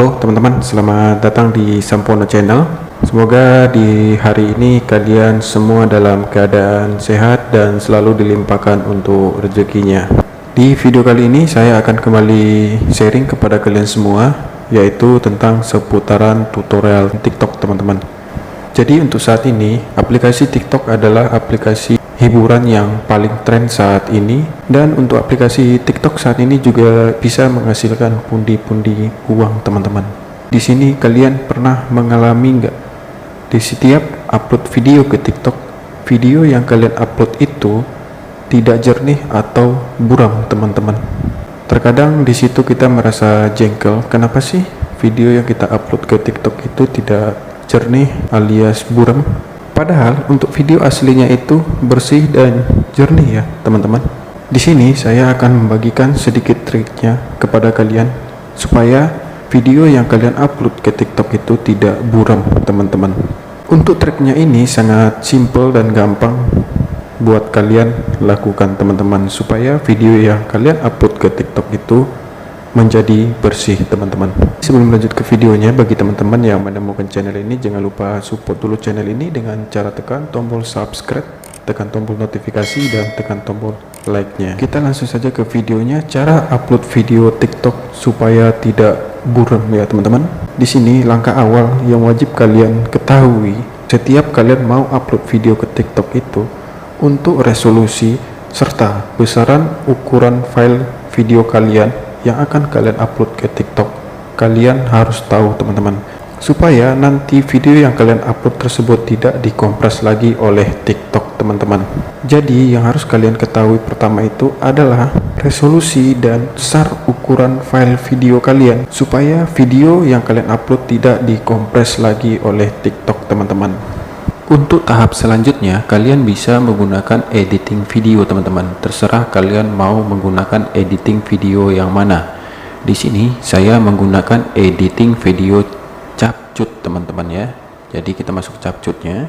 Halo teman-teman, selamat datang di Sampono Channel. Semoga di hari ini kalian semua dalam keadaan sehat dan selalu dilimpahkan untuk rezekinya. Di video kali ini saya akan kembali sharing kepada kalian semua, yaitu tentang seputaran tutorial TikTok teman-teman. Jadi untuk saat ini, aplikasi TikTok adalah aplikasi hiburan yang paling tren saat ini, dan untuk aplikasi TikTok saat ini juga bisa menghasilkan pundi-pundi uang teman-teman. Di sini kalian pernah mengalami nggak, di setiap upload video ke TikTok, video yang kalian upload itu tidak jernih atau buram teman-teman. Terkadang di situ kita merasa jengkel, kenapa sih video yang kita upload ke TikTok itu tidak jernih alias buram? Padahal untuk video aslinya itu bersih dan jernih ya teman-teman. Di sini saya akan membagikan sedikit triknya kepada kalian supaya video yang kalian upload ke TikTok itu tidak buram teman-teman. Untuk triknya ini sangat simple dan gampang buat kalian lakukan teman-teman, supaya video yang kalian upload ke TikTok itu menjadi bersih teman-teman. Sebelum lanjut ke videonya, bagi teman-teman yang menemukan channel ini, jangan lupa support dulu channel ini dengan cara tekan tombol subscribe, tekan tombol notifikasi, dan tekan tombol like-nya. Kita langsung saja ke videonya, cara upload video TikTok supaya tidak buram ya teman-teman. Di sini langkah awal yang wajib kalian ketahui setiap kalian mau upload video ke TikTok itu, untuk resolusi serta besaran ukuran file video kalian yang akan kalian upload ke TikTok, kalian harus tahu teman-teman, supaya nanti video yang kalian upload tersebut tidak dikompres lagi oleh TikTok teman-teman. Jadi yang harus kalian ketahui pertama itu adalah resolusi dan besar ukuran file video kalian, supaya video yang kalian upload tidak dikompres lagi oleh TikTok teman-teman. Untuk tahap selanjutnya, kalian bisa menggunakan editing video teman-teman. Terserah kalian mau menggunakan editing video yang mana. Di sini saya menggunakan editing video capcut teman-teman ya. Jadi kita masuk capcutnya.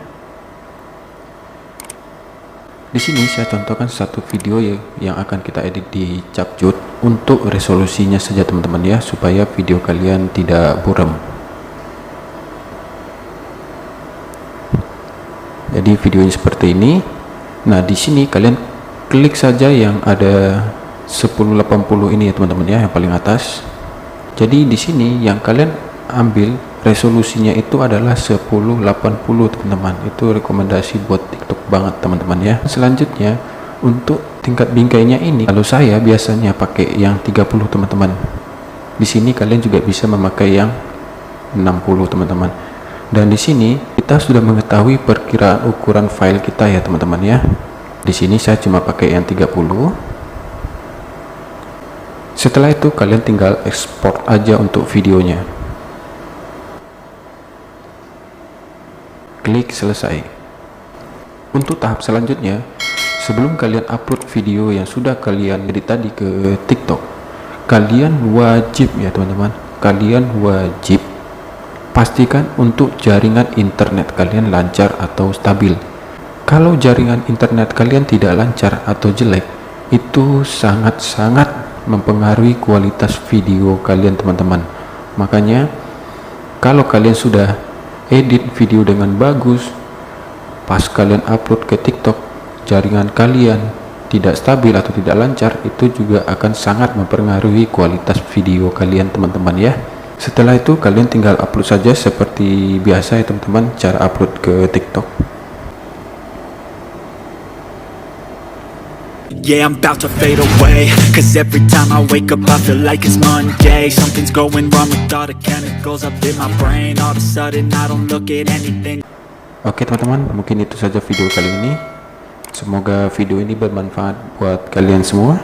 Di sini saya contohkan satu video yang akan kita edit di capcut. Untuk resolusinya saja teman-teman ya, supaya video kalian tidak buram. Jadi videonya seperti ini. Nah, di sini kalian klik saja yang ada 1080 ini ya teman-teman ya, yang paling atas. Jadi di sini yang kalian ambil resolusinya itu adalah 1080 teman-teman. Itu rekomendasi buat TikTok banget teman-teman ya. Selanjutnya untuk tingkat bingkainya ini, kalau saya biasanya pakai yang 30 teman-teman. Di sini kalian juga bisa memakai yang 60 teman-teman. Dan di sini kita sudah mengetahui perkiraan ukuran file kita ya teman-teman ya. Di sini saya cuma pakai yang 30. Setelah itu kalian tinggal ekspor aja untuk videonya. Klik selesai. Untuk tahap selanjutnya, sebelum kalian upload video yang sudah kalian edit tadi ke TikTok, kalian wajib ya teman-teman, kalian wajib pastikan untuk jaringan internet kalian lancar atau stabil. Kalau jaringan internet kalian tidak lancar atau jelek, itu sangat-sangat mempengaruhi kualitas video kalian teman-teman. Makanya kalau kalian sudah edit video dengan bagus, pas kalian upload ke TikTok, jaringan kalian tidak stabil atau tidak lancar, itu juga akan sangat mempengaruhi kualitas video kalian teman-teman ya. Setelah itu kalian tinggal upload saja seperti biasa ya teman-teman, cara upload ke TikTok. Yeah, I'm about to fade away, cause every time I wake up I feel like it's Monday. Something's going wrong with all the chemicals up in my brain. All of a sudden I don't look at anything. Oke teman-teman, mungkin itu saja video kali ini. Semoga video ini bermanfaat buat kalian semua.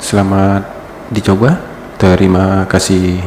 Selamat dicoba. Terima kasih.